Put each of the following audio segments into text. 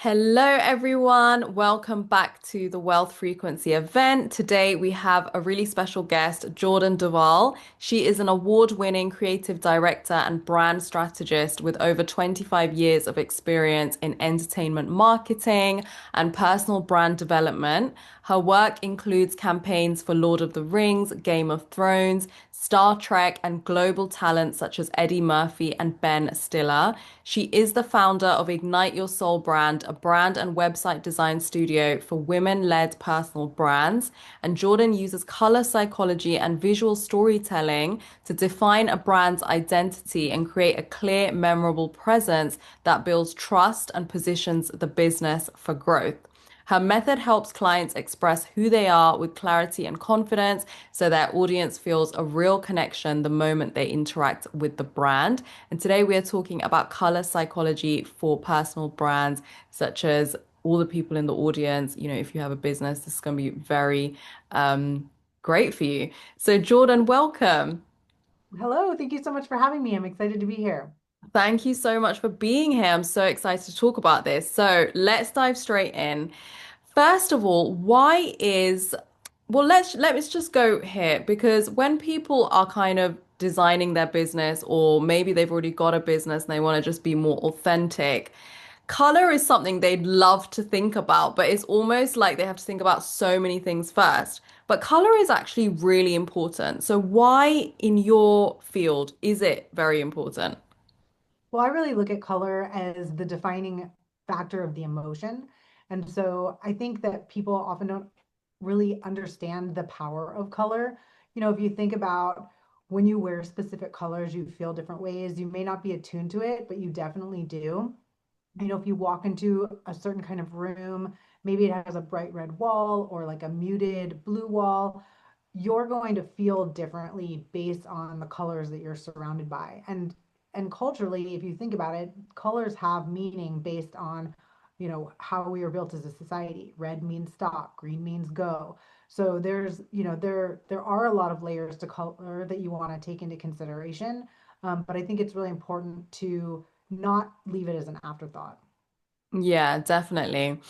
Hello, everyone. Welcome back to the Wealth Frequency event. Today, we have a really special guest, Jordan Duvall. She is an award-winning creative director and brand strategist with over 25 years of experience in entertainment marketing and personal brand development. Her work includes campaigns for Lord of the Rings, Game of Thrones, Star Trek, and global talent such as Eddie Murphy and Ben Stiller. She is the founder of Ignite Your Soul brand, a brand and website design studio for women-led personal brands. And Jordan uses color psychology and visual storytelling to define a brand's identity and create a clear, memorable presence that builds trust and positions the business for growth. Her method helps clients express who they are with clarity and confidence so their audience feels a real connection the moment they interact with the brand. And today we are talking about color psychology for personal brands, such as all the people in the audience. If you have a business, this is going to be very great for you. So, Jordan, welcome. Hello, thank you so much for having me. I'm excited to be here. Thank you so much for being here. I'm so excited to talk about this. So, let's dive straight in. First of all, let's just go here because when people are kind of designing their business or maybe they've already got a business and they want to just be more authentic, color is something they'd love to think about, but it's almost like they have to think about so many things first. But color is actually really important. So why in your field is it very important? Well, I really look at color as the defining factor of the emotion. And so I think that people often don't really understand the power of color. If you think about when you wear specific colors, you feel different ways. You may not be attuned to it, but you definitely do. If you walk into a certain kind of room, maybe it has a bright red wall or like a muted blue wall, you're going to feel differently based on the colors that you're surrounded by. And culturally, if you think about it, colors have meaning based on, how we are built as a society. Red means stop, green means go. So there are a lot of layers to color that you want to take into consideration. But I think it's really important to not leave it as an afterthought. Yeah, definitely.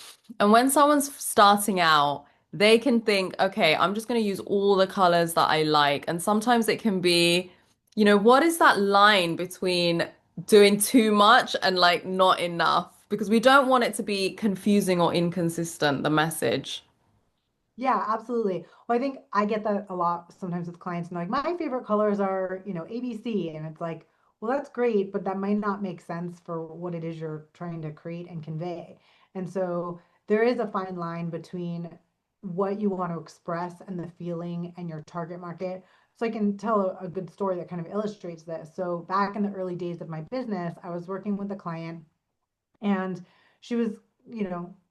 And when someone's starting out, they can think, okay, I'm just going to use all the colors that I like. And sometimes it can be, what is that line between doing too much and like not enough? Because we don't want it to be confusing or inconsistent, the message. Yeah, absolutely. Well, I think I get that a lot sometimes with clients, and like, my favorite colors are, ABC. And it's like, well, that's great, but that might not make sense for what it is you're trying to create and convey. And so there is a fine line between what you want to express and the feeling and your target market. So I can tell a good story that kind of illustrates this. So back in the early days of my business, I was working with a client, and she was,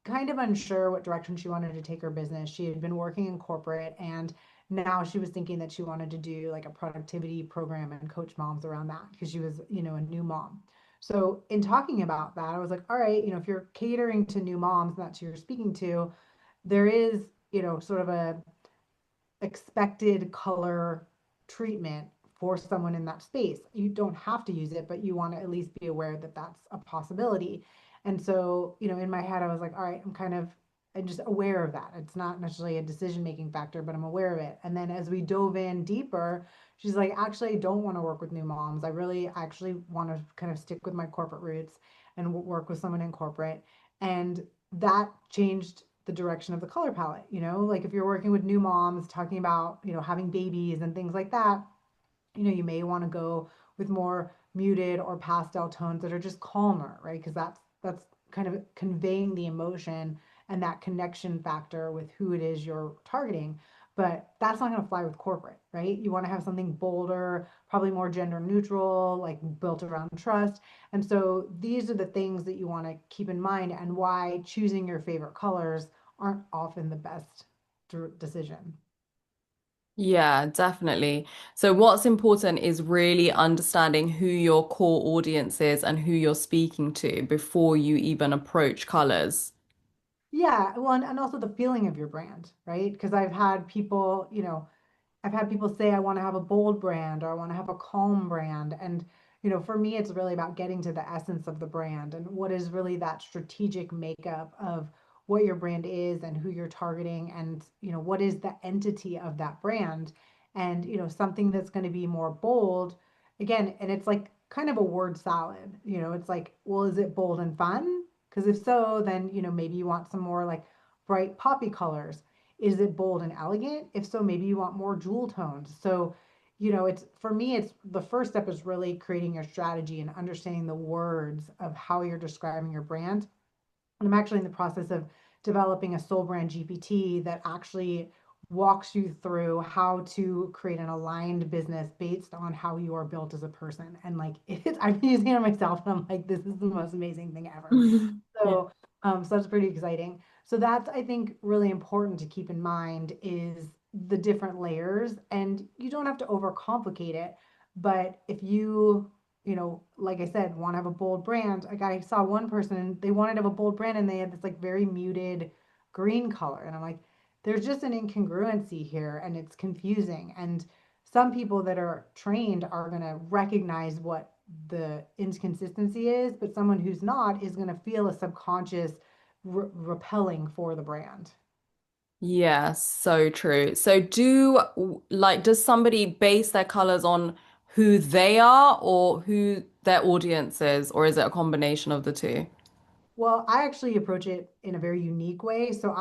kind of unsure what direction she wanted to take her business. She had been working in corporate, and now she was thinking that she wanted to do like a productivity program and coach moms around that because she was, a new mom. So in talking about that, I was like, all right, if you're catering to new moms and that's who you're speaking to, there is, sort of a expected color treatment for someone in that space. You don't have to use it, but you want to at least be aware that that's a possibility. And so, in my head, I was like, all right, I'm just aware of that. It's not necessarily a decision making factor, but I'm aware of it. And then as we dove in deeper, she's like, actually, I don't want to work with new moms. I really actually want to kind of stick with my corporate roots and work with someone in corporate. And that changed the direction of the color palette. Like if you're working with new moms talking about, having babies and things like that, you may want to go with more muted or pastel tones that are just calmer, right? Because that's kind of conveying the emotion and that connection factor with who it is you're targeting. But that's not going to fly with corporate, right? You want to have something bolder, probably more gender neutral, like built around trust. And so these are the things that you want to keep in mind, and why choosing your favorite colors aren't often the best decision. Yeah, definitely. So what's important is really understanding who your core audience is and who you're speaking to before you even approach colors. Yeah, well, and also the feeling of your brand, right? Because I've had people say, I want to have a bold brand or I want to have a calm brand. And, for me, it's really about getting to the essence of the brand and what is really that strategic makeup of what your brand is and who you're targeting and, what is the entity of that brand. And, something that's going to be more bold again, and it's like kind of a word salad. It's like, well, is it bold and fun? Because if so, then, maybe you want some more like bright poppy colors. Is it bold and elegant? If so, maybe you want more jewel tones. So, it's for me, it's the first step is really creating your strategy and understanding the words of how you're describing your brand. And I'm actually in the process of developing a soul brand GPT that actually walks you through how to create an aligned business based on how you are built as a person. And like I'm using it myself and I'm like, this is the most amazing thing ever. Yeah. So that's pretty exciting. So that's, I think, really important to keep in mind is the different layers, and you don't have to overcomplicate it. But if like I said, want to have a bold brand, like I saw one person, they wanted to have a bold brand and they had this like very muted green color. And I'm like, there's just an incongruency here and it's confusing. And some people that are trained are going to recognize what the inconsistency is, but someone who's not is going to feel a subconscious repelling for the brand. Yeah, so true. So does somebody base their colors on who they are or who their audience is, or is it a combination of the two? Well, I actually approach it in a very unique way. So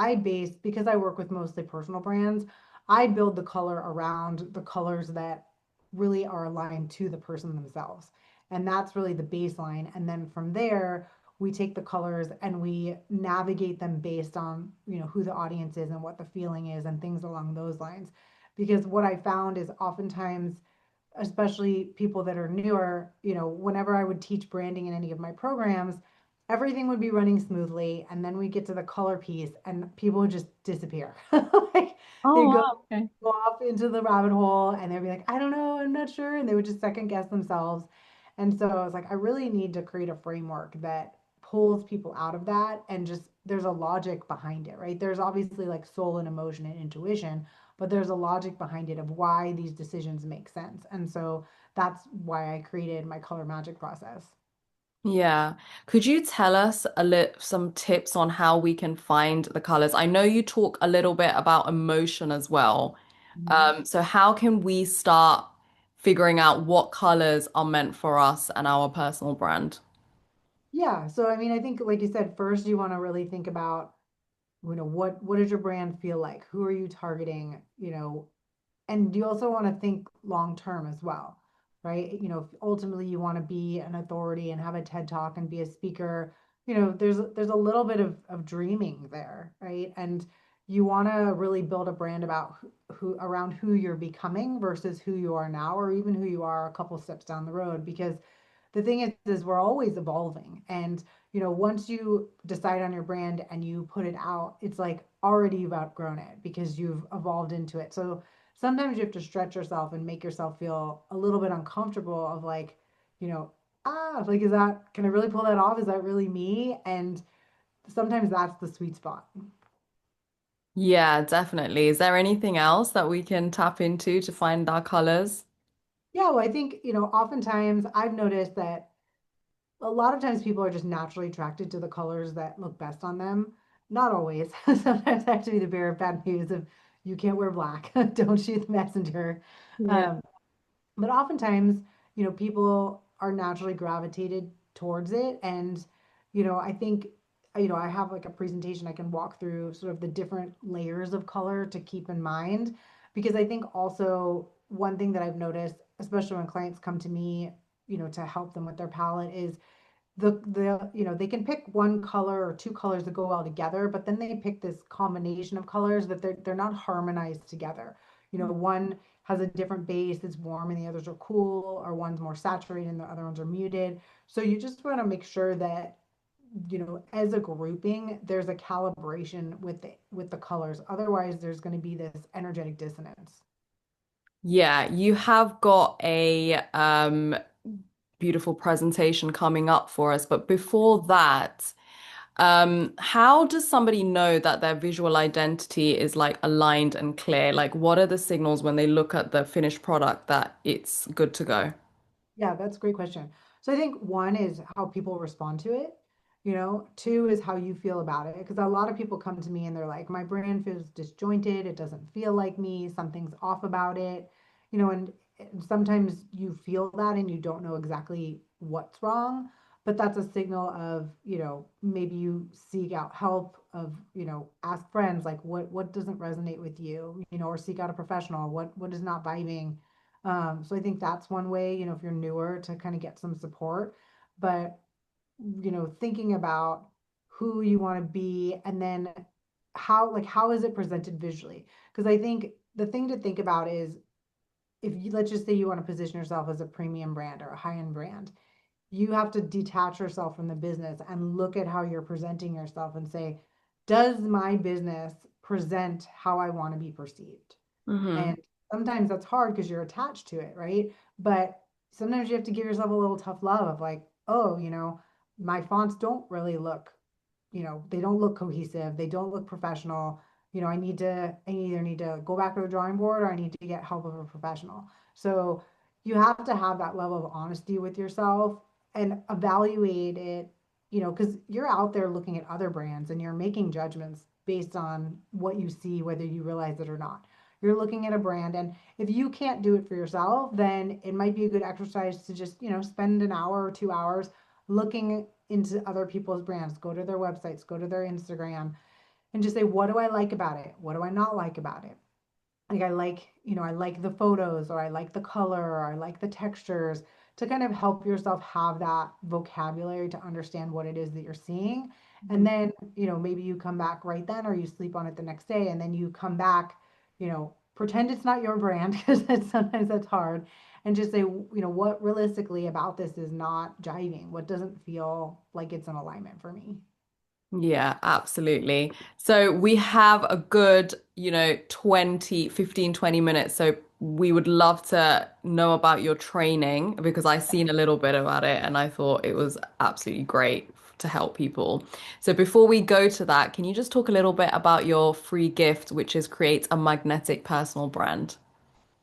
because I work with mostly personal brands, I build the color around the colors that really are aligned to the person themselves. And that's really the baseline. And then from there, we take the colors and we navigate them based on, who the audience is and what the feeling is and things along those lines. Because what I found is oftentimes, especially people that are newer, whenever I would teach branding in any of my programs, everything would be running smoothly. And then we get to the color piece and people would just disappear. Like Oh, they'd wow. Okay. go off into the rabbit hole and they'd be like, I don't know, I'm not sure. And they would just second guess themselves. And so I was like, I really need to create a framework that pulls people out of that and just there's a logic behind it, right? There's obviously like soul and emotion and intuition, but there's a logic behind it of why these decisions make sense. And so that's why I created my color magic process. Yeah. Could you tell us some tips on how we can find the colors? I know you talk a little bit about emotion as well. Mhm. So how can we start figuring out what colors are meant for us and our personal brand? Yeah. So, I mean, I think, like you said, first you want to really think about, what does your brand feel like? Who are you targeting? And you also want to think long term as well, right? If ultimately you want to be an authority and have a TED talk and be a speaker, there's a little bit of dreaming there, right? And you want to really build a brand about who around who you're becoming versus who you are now, or even who you are a couple steps down the road, because the thing is we're always evolving. And once you decide on your brand and you put it out, it's like already you've outgrown it because you've evolved into it. So sometimes you have to stretch yourself and make yourself feel a little bit uncomfortable of like, you know like, can I really pull that off? Is that really me? And sometimes that's the sweet spot. Yeah, definitely. Is there anything else that we can tap into to find our colors? Yeah, well, I think, oftentimes I've noticed that a lot of times people are just naturally attracted to the colors that look best on them. Not always. Sometimes I have to be the bearer of bad news of you can't wear black. Don't shoot the messenger. Yeah. Um, but oftentimes, people are naturally gravitated towards it. And, I think, I have like a presentation I can walk through sort of the different layers of color to keep in mind. Because I think also one thing that I've noticed, especially when clients come to me, to help them with their palette is they can pick one color or two colors that go well together, but then they pick this combination of colors that they're not harmonized together. One has a different base that's warm and the others are cool, or one's more saturated and the other ones are muted. So you just want to make sure that as a grouping there's a calibration with the colors. Otherwise there's going to be this energetic dissonance. Yeah, you have got a beautiful presentation coming up for us, but before that, how does somebody know that their visual identity is like aligned and clear? Like, what are the signals when they look at the finished product that it's good to go? Yeah, that's a great question. So I think one is how people respond to it. Two is how you feel about it. Because a lot of people come to me and they're like, my brand feels disjointed. It doesn't feel like me. Something's off about it. And sometimes you feel that and you don't know exactly what's wrong. But that's a signal of, maybe you seek out help of, ask friends like what doesn't resonate with you, or seek out a professional. What is not vibing. So I think that's one way, if you're newer to kind of get some support. But, thinking about who you want to be and then how is it presented visually? Because I think the thing to think about is if you, let's just say you want to position yourself as a premium brand or a high-end brand, you have to detach yourself from the business and look at how you're presenting yourself and say, does my business present how I want to be perceived? Hmm. And sometimes that's hard because you're attached to it, right? But sometimes you have to give yourself a little tough love of like, oh, my fonts don't really look, they don't look cohesive. They don't look professional. I either need to go back to the drawing board or I need to get help of a professional. So you have to have that level of honesty with yourself and evaluate it, because you're out there looking at other brands and you're making judgments based on what you see, whether you realize it or not. You're looking at a brand, and if you can't do it for yourself, then it might be a good exercise to just, spend an hour or 2 hours looking into other people's brands, go to their websites, go to their Instagram, and just say, what do I like about it? What do I not like about it? Like I like the photos, or I like the color, or I like the textures, to kind of help yourself have that vocabulary to understand what it is that you're seeing. And then, maybe you come back right then, or you sleep on it the next day, and then you come back, pretend it's not your brand because sometimes that's hard, and just say, what realistically about this is not jiving? What doesn't feel like it's in alignment for me? Yeah, absolutely. So we have a good, 20 minutes. So we would love to know about your training because I've seen a little bit about it and I thought it was absolutely great to help people. So before we go to that, can you just talk a little bit about your free gift, which is create a magnetic personal brand?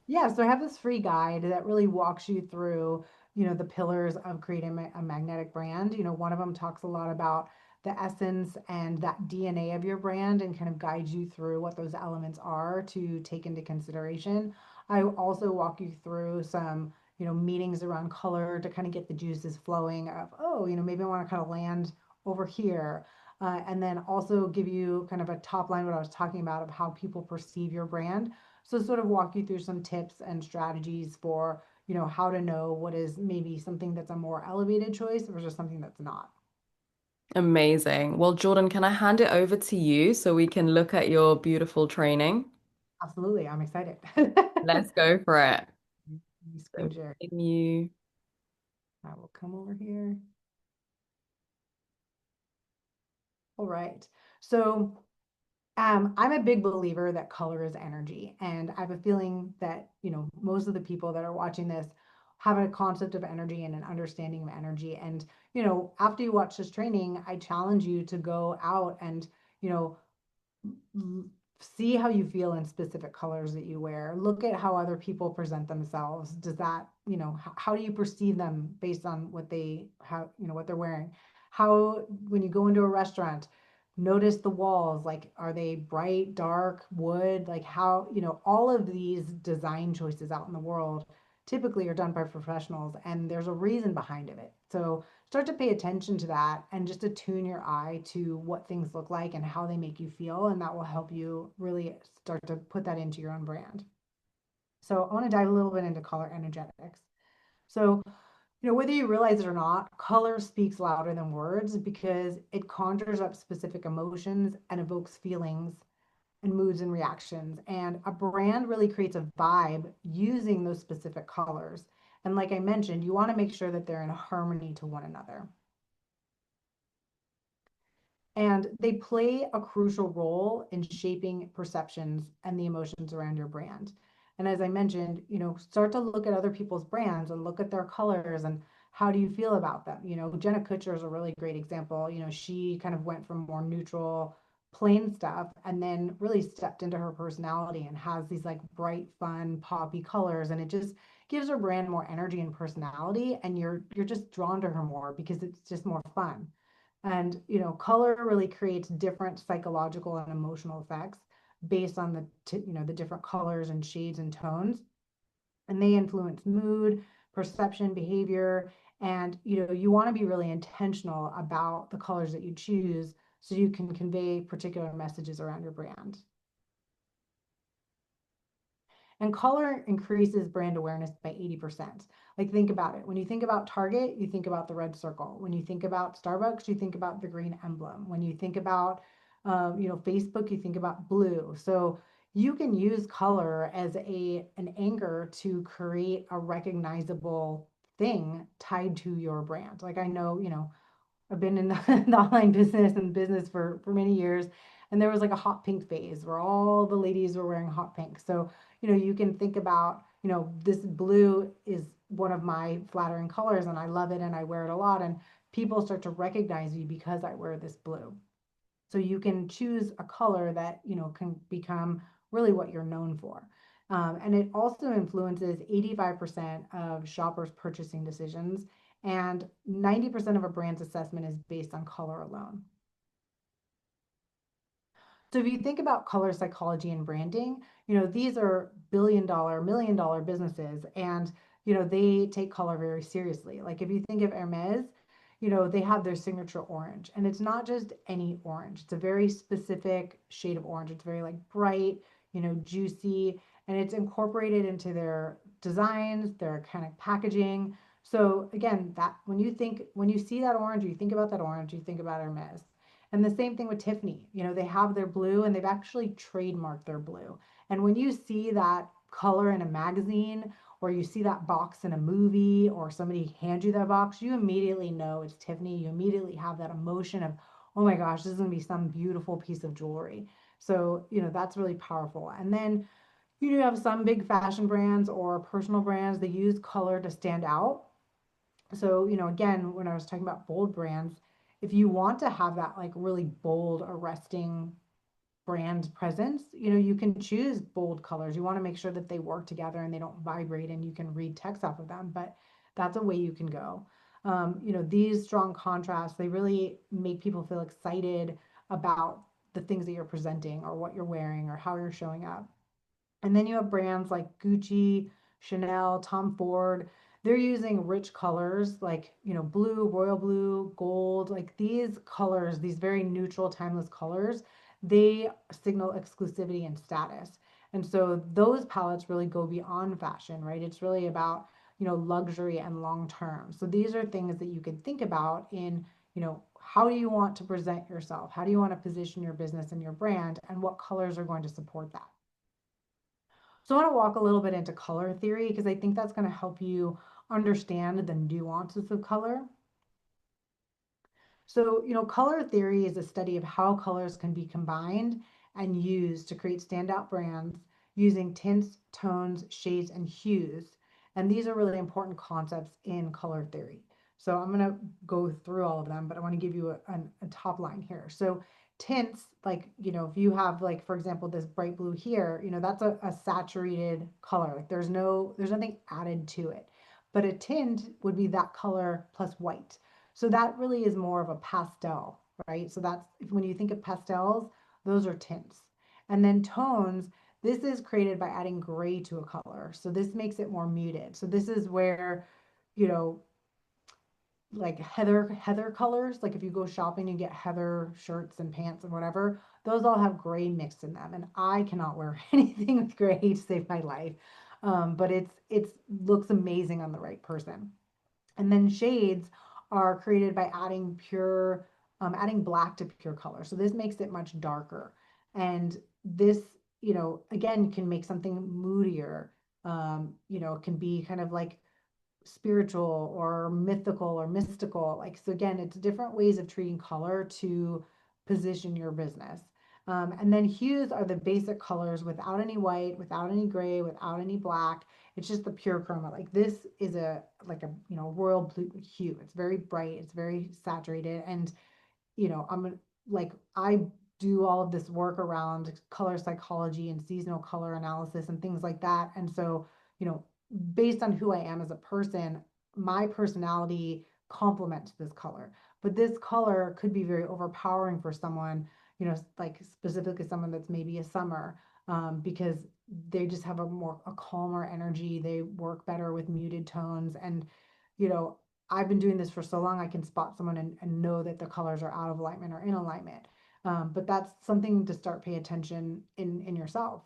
Yeah, so I have this free guide that really walks you through, the pillars of creating a magnetic brand. One of them talks a lot about the essence and that DNA of your brand and kind of guides you through what those elements are to take into consideration. I also walk you through some, meanings around color to kind of get the juices flowing of, oh, maybe I want to kind of land over here. And then also give you kind of a top line, what I was talking about, of how people perceive your brand, so sort of walk you through some tips and strategies for, how to know what is maybe something that's a more elevated choice versus something that's not. Amazing. Well, Jordan, can I hand it over to you so we can look at your beautiful training? Absolutely. I'm excited. Let's go for it. So Screen share. continue. I will come over here. All right. So I'm a big believer that color is energy. And I have a feeling that, most of the people that are watching this have a concept of energy and an understanding of energy. And, after you watch this training, I challenge you to go out and, you know, see how you feel in specific colors that you wear. Look at how other people present themselves. Does that, how do you perceive them based on what they how, what they're wearing? How, when you go into a restaurant, notice the walls, like, are they bright, dark, wood? Like, how, all of these design choices out in the world typically are done by professionals, and there's a reason behind it. So start to pay attention to that and just attune your eye to what things look like and how they make you feel. And that will help you really start to put that into your own brand. So I want to dive a little bit into color energetics. So, whether you realize it or not, color speaks louder than words because it conjures up specific emotions and evokes feelings and moods and reactions. And a brand really creates a vibe using those specific colors. And like I mentioned, you want to make sure that they're in harmony to one another. And they play a crucial role in shaping perceptions and the emotions around your brand. And as I mentioned, start to look at other people's brands and look at their colors and how do you feel about them. Jenna Kutcher is a really great example. She kind of went from more neutral plain stuff and then really stepped into her personality and has these like bright, fun, poppy colors. And it just gives her brand more energy and personality. And you're just drawn to her more because it's just more fun. And color really creates different psychological and emotional effects based on the different colors and shades and tones, and they influence mood, perception, behavior. And you want to be really intentional about the colors that you choose so you can convey particular messages around your brand. And color increases brand awareness by 80%. Like, think about it. When you think about Target, you think about the red circle. When you think about Starbucks, you think about the green emblem. When you think about, Facebook, you think about blue. So you can use color as an anchor to create a recognizable thing tied to your brand. Like, I know, I've been in the online business for many years, and there was like a hot pink phase where all the ladies were wearing hot pink. So, you can think about, this blue is one of my flattering colors and I love it and I wear it a lot, and people start to recognize you because I wear this blue. So you can choose a color that, can become really what you're known for. And it also influences 85% of shoppers' purchasing decisions, and 90% of a brand's assessment is based on color alone. So if you think about color psychology and branding, these are billion-dollar, million-dollar businesses, and they take color very seriously. Like, if you think of Hermes, they have their signature orange, and it's not just any orange. It's a very specific shade of orange. It's very like bright, juicy, and it's incorporated into their designs, their kind of packaging. So again, that when you see that orange, you think about that orange, you think about Hermes. And the same thing with Tiffany. They have their blue and they've actually trademarked their blue. And when you see that color in a magazine, or you see that box in a movie, or somebody hands you that box, you immediately know it's Tiffany. You immediately have that emotion of, oh my gosh, this is going to be some beautiful piece of jewelry. So, that's really powerful. And then you do have some big fashion brands or personal brands that use color to stand out. So, again, when I was talking about bold brands, if you want to have that like really bold, arresting brand presence, you can choose bold colors. You want to make sure that they work together and they don't vibrate and you can read text off of them, but that's a way you can go. These strong contrasts, they really make people feel excited about the things that you're presenting or what you're wearing or how you're showing up. And then you have brands like Gucci, Chanel, Tom Ford. They're using rich colors like, blue, royal blue, gold, like these colors, these very neutral, timeless colors, they signal exclusivity and status. And so those palettes really go beyond fashion, right? It's really about, luxury and long term. So these are things that you could think about in, how do you want to present yourself? How do you want to position your business and your brand? And what colors are going to support that? So I want to walk a little bit into color theory because I think that's going to help you understand the nuances of color. So, color theory is a study of how colors can be combined and used to create standout brands using tints, tones, shades, and hues. And these are really important concepts in color theory. So I'm going to go through all of them, but I want to give you a top line here. So tints, like, if you have, like, for example, this bright blue here, that's a saturated color. Like, there's nothing added to it. But a tint would be that color plus white. So that really is more of a pastel, right? So that's, when you think of pastels, those are tints. And then tones, this is created by adding gray to a color. So this makes it more muted. So this is where, you know, like heather colors, like if you go shopping and get heather shirts and pants and whatever, those all have gray mixed in them. And I cannot wear anything with gray to save my life. But it's looks amazing on the right person. And then shades are created by adding black to pure color. So this makes it much darker. And this, again, can make something moodier. It can be kind of like spiritual or mythical or mystical. Like, so again, it's different ways of treating color to position your business. And then hues are the basic colors without any white, without any gray, without any black. It's just the pure chroma. Like, this is like a royal blue hue. It's very bright. It's very saturated. And I'm like, I do all of this work around color psychology and seasonal color analysis and things like that. And so, you know, based on who I am as a person, my personality complements this color. But this color could be very overpowering for someone, you know, like specifically someone that's maybe a summer, because they just have a calmer energy. They work better with muted tones. And, you know, I've been doing this for so long, I can spot someone and know that the colors are out of alignment or in alignment. But that's something to start paying attention in yourself.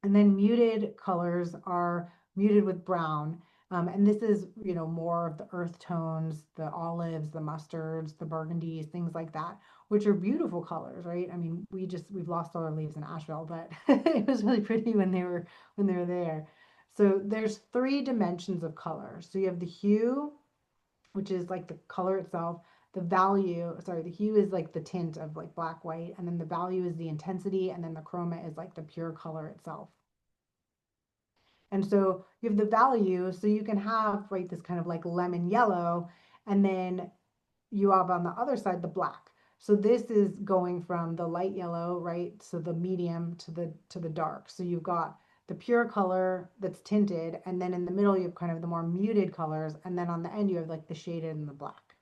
And then muted colors are muted with brown. And this is, you know, more of the earth tones, the olives, the mustards, the burgundies, things like that, which are beautiful colors, right? I mean, we've lost all our leaves in Asheville, but it was really pretty when they were there. So there's three dimensions of color. So you have the hue, which is like the color itself. The value, sorry, the hue is like the tint of like black, white, and then the value is the intensity, and then the chroma is like the pure color itself. And so you have the value, so you can have, right, this kind of like lemon yellow, and then you have on the other side the black. So this is going from the light yellow, right? So the medium to the dark. So you've got the pure color that's tinted, and then in the middle you have kind of the more muted colors, and then on the end you have like the shaded and the black.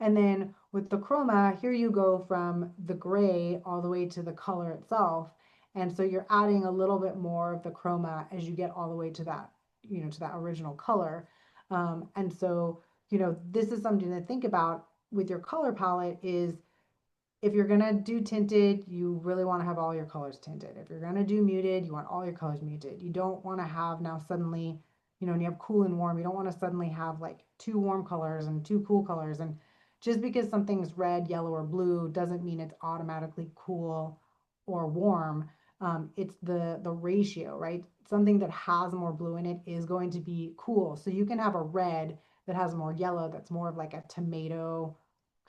And then with the chroma, here you go from the gray all the way to the color itself. And so you're adding a little bit more of the chroma as you get all the way to that, you know, to that original color. And so, you know, this is something to think about with your color palette is if you're gonna do tinted, you really want to have all your colors tinted. If you're gonna do muted, you want all your colors muted. You don't want to have now suddenly, you know, when you have cool and warm, you don't want to suddenly have like two warm colors and two cool colors. And just because something's red, yellow, or blue doesn't mean it's automatically cool or warm. It's the ratio, right? Something that has more blue in it is going to be cool. So you can have a red that has more yellow, that's more of like a tomato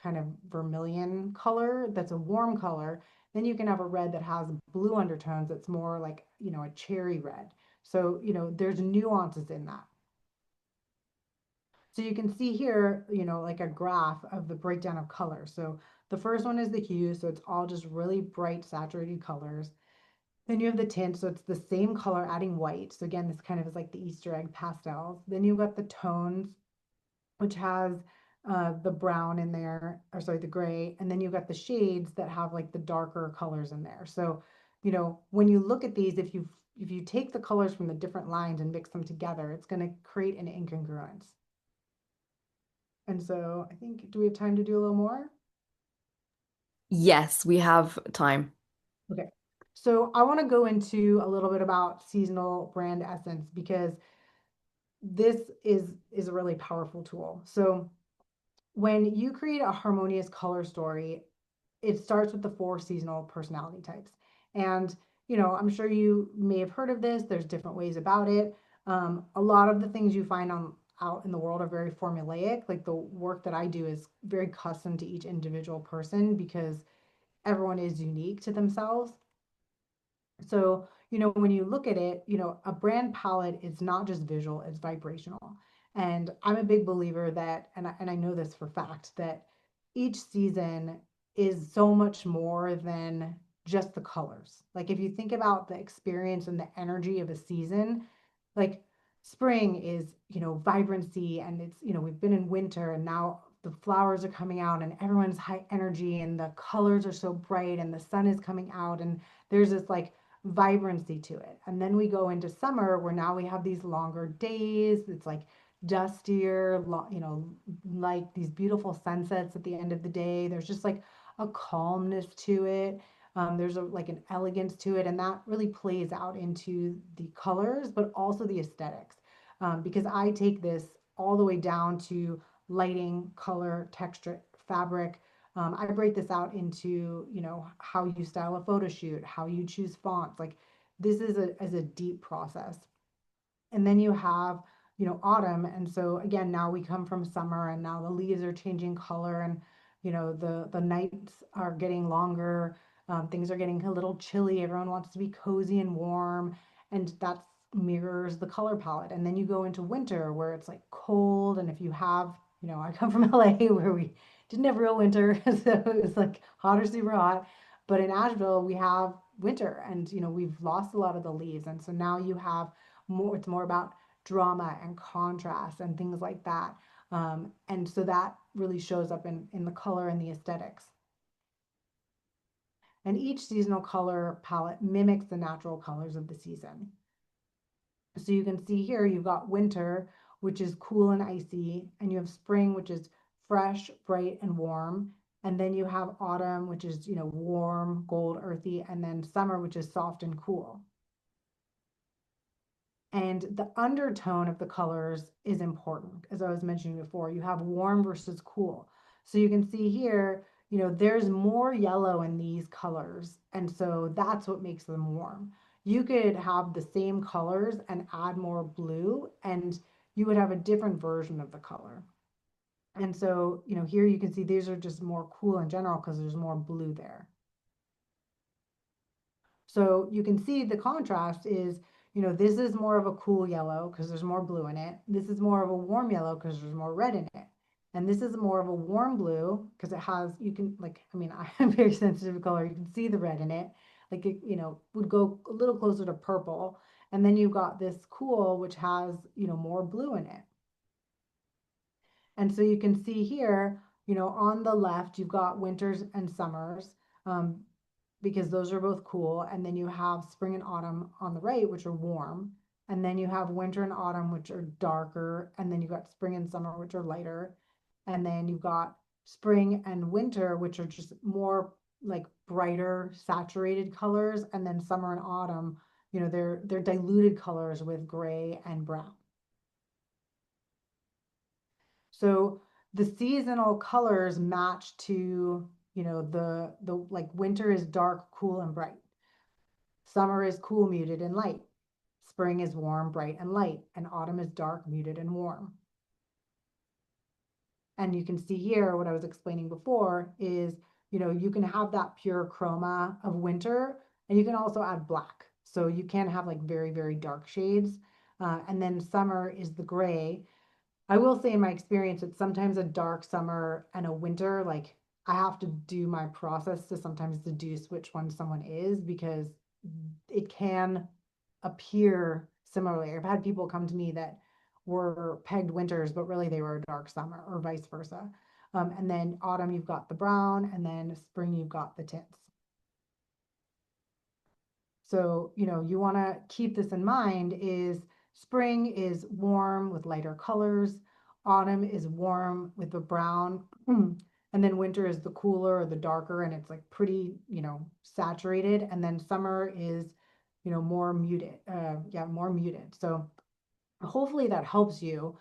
kind of vermilion color that's a warm color. Then you can have a red that has blue undertones that's more like, you know, a cherry red. So, you know, there's nuances in that. So you can see here, you know, like a graph of the breakdown of color. So the first one is the hue. So it's all just really bright saturated colors. Then you have the tint. So it's the same color adding white. So again, this kind of is like the Easter egg pastels. Then you've got the tones, which has the brown in there, or sorry, the gray, and then you've got the shades that have like the darker colors in there. So, you know, when you look at these, if you take the colors from the different lines and mix them together, it's going to create an incongruence. And so I think, do we have time to do a little more? Yes, we have time. Okay. So I want to go into a little bit about seasonal brand essence because this is a really powerful tool. So when you create a harmonious color story, it starts with the four seasonal personality types. And, you know, I'm sure you may have heard of this. There's different ways about it. A lot of the things you find on out in the world are very formulaic. Like the work that I do is very custom to each individual person because everyone is unique to themselves. So, you know, when you look at it, you know, a brand palette is not just visual, it's vibrational. And I'm a big believer that, and I know this for fact, that each season is so much more than just the colors. Like if you think about the experience and the energy of a season, like spring is, you know, vibrancy and it's, you know, we've been in winter and now the flowers are coming out and everyone's high energy and the colors are so bright and the sun is coming out and there's this like vibrancy to it. And then we go into summer where now we have these longer days. It's like dustier, you know, like these beautiful sunsets at the end of the day. There's just like a calmness to it. There's a, like an elegance to it, and that really plays out into the colors, but also the aesthetics. Because I take this all the way down to lighting, color, texture, fabric. I break this out into, you know, how you style a photo shoot, how you choose fonts. Like this is a deep process. And then you have, you know, autumn. And so again, now we come from summer and now the leaves are changing color and, you know, the nights are getting longer. Things are getting a little chilly. Everyone wants to be cozy and warm. And that mirrors the color palette. And then you go into winter where it's like cold. And if you have, you know, I come from LA where we didn't have real winter, so it was like hot or super hot. But in Asheville, we have winter, and we've lost a lot of the leaves, and so now you have more. It's more about drama and contrast and things like that. And so that really shows up in the color and the aesthetics. And each seasonal color palette mimics the natural colors of the season. So you can see here you've got winter, which is cool and icy, and you have spring, which is fresh, bright, and warm. And then you have autumn, which is, warm, gold, earthy, and then summer, which is soft and cool. And the undertone of the colors is important. As I was mentioning before, you have warm versus cool. So you can see here, there's more yellow in these colors. And so that's what makes them warm. You could have the same colors and add more blue, and you would have a different version of the color. And so, here you can see these are just more cool in general because there's more blue there. So you can see the contrast is, this is more of a cool yellow because there's more blue in it. This is more of a warm yellow because there's more red in it. And this is more of a warm blue because it has, you can like, I mean, I'm very sensitive to color. You can see the red in it. Like it, would go a little closer to purple. And then you've got this cool, which has, more blue in it. And so you can see here, on the left, you've got winters and summers. Because those are both cool. And then you have spring and autumn on the right, which are warm. And then you have winter and autumn, which are darker. And then you've got spring and summer, which are lighter. And then you've got spring and winter, which are just more like brighter, saturated colors. And then summer and autumn, they're diluted colors with gray and brown. So the seasonal colors match to, the like winter is dark, cool, and bright. Summer is cool, muted, and light. Spring is warm, bright, and light. And autumn is dark, muted, and warm. And you can see here what I was explaining before is, you can have that pure chroma of winter, and you can also add black. So you can have like very, very dark shades. And then summer is the gray. I will say in my experience, it's sometimes a dark summer and a winter, like I have to do my process to sometimes deduce which one someone is because it can appear similarly. I've had people come to me that were pegged winters, but really they were a dark summer or vice versa. And then autumn, you've got the brown, and then spring, you've got the tints. So, you want to keep this in mind is spring is warm with lighter colors. Autumn is warm with the brown. And then winter is the cooler or the darker, and it's like pretty, saturated. And then summer is, more muted. Yeah, more muted. So hopefully that helps you.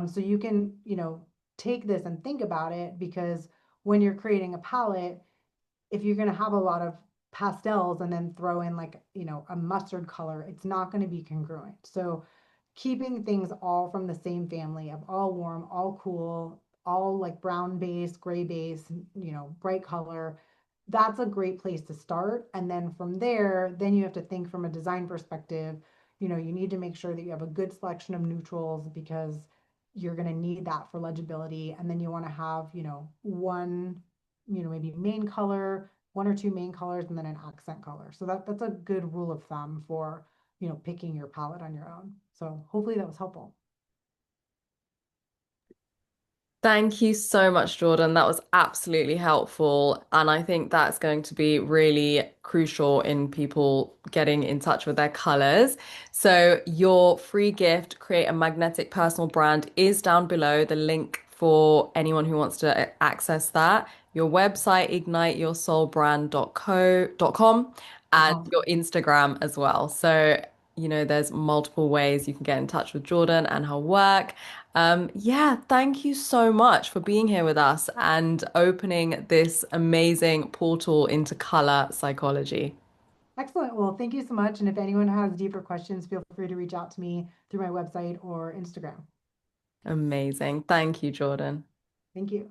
So you can, take this and think about it because when you're creating a palette, if you're going to have a lot of pastels and then throw in like, a mustard color, it's not going to be congruent. So keeping things all from the same family of all warm, all cool, all like brown base, gray base, bright color, that's a great place to start. And then from there, then you have to think from a design perspective, you need to make sure that you have a good selection of neutrals because you're going to need that for legibility. And then you want to have, one, maybe main color, one or two main colors, and then an accent color. So that's a good rule of thumb for, picking your palette on your own. So hopefully that was helpful. Thank you so much, Jordan. That was absolutely helpful. And I think that's going to be really crucial in people getting in touch with their colors. So, your free gift, Create a Magnetic Personal Brand, is down below. The link for anyone who wants to access that. Your website, igniteyoursoulbrand.com, and your Instagram as well. So, there's multiple ways you can get in touch with Jordan and her work. Yeah, thank you so much for being here with us and opening this amazing portal into color psychology. Excellent. Well, thank you so much. And if anyone has deeper questions, feel free to reach out to me through my website or Instagram. Amazing. Thank you, Jordan. Thank you.